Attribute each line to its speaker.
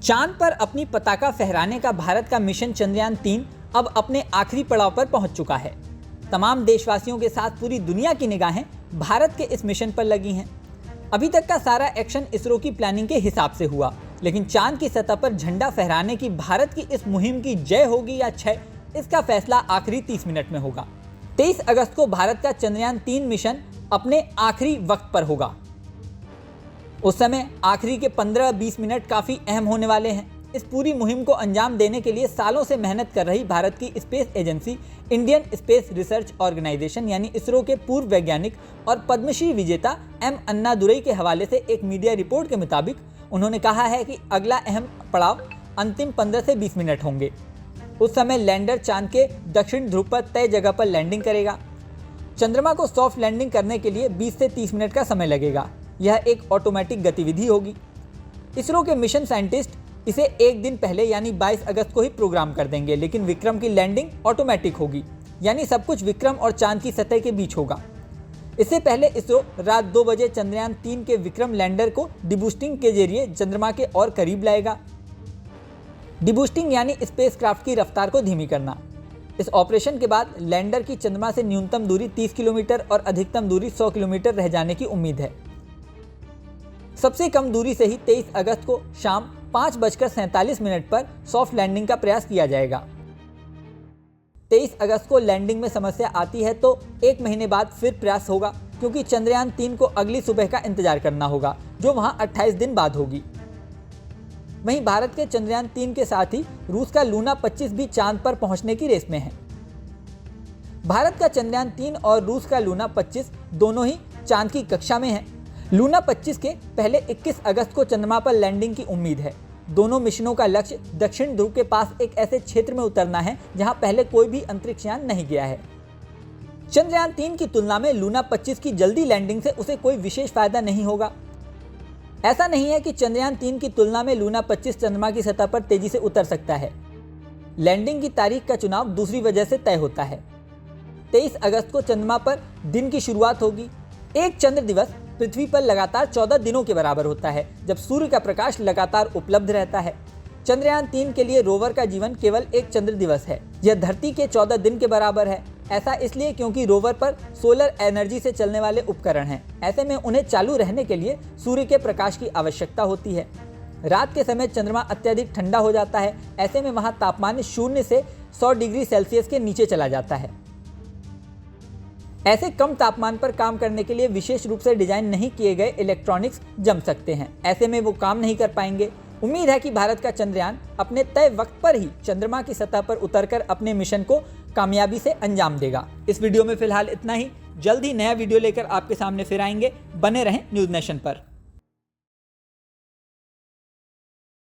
Speaker 1: चांद पर अपनी पताका फहराने का भारत का मिशन चंद्रयान 3 अब अपने आखिरी पड़ाव पर पहुंच चुका है। तमाम देशवासियों के साथ पूरी दुनिया की निगाहें भारत के इस मिशन पर लगी हैं। अभी तक का सारा एक्शन इसरो की प्लानिंग के हिसाब से हुआ, लेकिन चांद की सतह पर झंडा फहराने की भारत की इस मुहिम की जय होगी या क्षय, इसका फैसला आखिरी 30 मिनट में होगा। 23 अगस्त को भारत का चंद्रयान 3 मिशन अपने आखिरी वक्त पर होगा। उस समय आखिरी के 15-20 मिनट काफी अहम होने वाले हैं। इस पूरी मुहिम को अंजाम देने के लिए सालों से मेहनत कर रही भारत की space agency Indian Space Research Organisation यानी इसरो के पूर्व वैज्ञानिक और पद्मश्री विजेता एम अन्नादुरई के हवाले से एक मीडिया रिपोर्ट के मुताबिक उन्होंने कहा है कि अगला अहम पड़ाव अंतिम 15 से 20 मिनट होंगे। उस समय लैंडर चांद के दक्षिण ध्रुव पर तय जगह पर लैंडिंग करेगा। चंद्रमा को सॉफ्ट लैंडिंग करने के लिए 20 से 30 मिनट का समय लगेगा। यह एक ऑटोमेटिक गतिविधि होगी। इसरो के मिशन साइंटिस्ट इसे एक दिन पहले यानी 22 अगस्त को ही प्रोग्राम कर देंगे, लेकिन विक्रम की लैंडिंग ऑटोमेटिक होगी, यानी सब कुछ विक्रम और चांद की सतह के बीच होगा। इससे पहले इसरो रात 2 बजे चंद्रयान 3 के विक्रम लैंडर को डिबूस्टिंग के जरिए चंद्रमा के और करीब लाएगा। डिबूस्टिंग यानी स्पेसक्राफ्ट की रफ्तार को धीमी करना। इस ऑपरेशन के बाद लैंडर की चंद्रमा से न्यूनतम दूरी 30 किलोमीटर और अधिकतम दूरी 100 किलोमीटर रह जाने की उम्मीद है। सबसे कम दूरी से ही 23 अगस्त को शाम 5:47 पर सॉफ्ट लैंडिंग का प्रयास किया जाएगा। 23 अगस्त को लैंडिंग में समस्या आती है तो एक महीने बाद फिर प्रयास होगा, क्योंकि चंद्रयान 3 को अगली सुबह का इंतजार करना होगा, जो वहां 28 दिन बाद होगी। वहीं भारत के चंद्रयान 3 के साथ ही रूस का लूना 25 भी चांद पर पहुंचने की रेस में है। भारत का चंद्रयान 3 और रूस का लूना 25 दोनों ही चांद की कक्षा में हैं। लूना 25 के पहले 21 अगस्त को चंद्रमा पर लैंडिंग की उम्मीद है। दोनों मिशनों का लक्ष्य दक्षिण ध्रुव के पास एक ऐसे क्षेत्र में उतरना है जहां पहले कोई भी अंतरिक्ष यान नहीं गया है। चंद्रयान 3 की तुलना में लूना 25 की जल्दी लैंडिंग से उसे कोई विशेष फायदा नहीं होगा। ऐसा नहीं है कि चंद्रयान 3 की तुलना में लूना 25 चंद्रमा की सतह पर तेजी से उतर सकता है। लैंडिंग की तारीख का चुनाव दूसरी वजह से तय होता है। 23 अगस्त को चंद्रमा पर दिन की शुरुआत होगी। एक चंद्र दिवस पृथ्वी पर लगातार 14 दिनों के बराबर होता है, जब सूर्य का प्रकाश लगातार उपलब्ध रहता है। चंद्रयान 3 के लिए रोवर का जीवन केवल एक चंद्र दिवस है। यह धरती के 14 दिन के बराबर है। ऐसा इसलिए क्योंकि रोवर पर सोलर एनर्जी से चलने वाले उपकरण हैं। ऐसे में उन्हें चालू रहने के लिए सूर्य के प्रकाश की आवश्यकता होती है। रात के समय चंद्रमा अत्यधिक ठंडा हो जाता है। ऐसे में वहाँ तापमान 0 से 100 डिग्री सेल्सियस के नीचे चला जाता है। ऐसे कम तापमान पर काम करने के लिए विशेष रूप से डिजाइन नहीं किए गए इलेक्ट्रॉनिक्स जम सकते हैं। ऐसे में वो काम नहीं कर पाएंगे। उम्मीद है कि भारत का चंद्रयान अपने तय वक्त पर ही चंद्रमा की सतह पर उतरकर अपने मिशन को कामयाबी से अंजाम देगा। इस वीडियो में फिलहाल इतना ही। जल्द ही नया वीडियो लेकर आपके सामने फिर आएंगे। बने रहें न्यूज़ नेशन पर।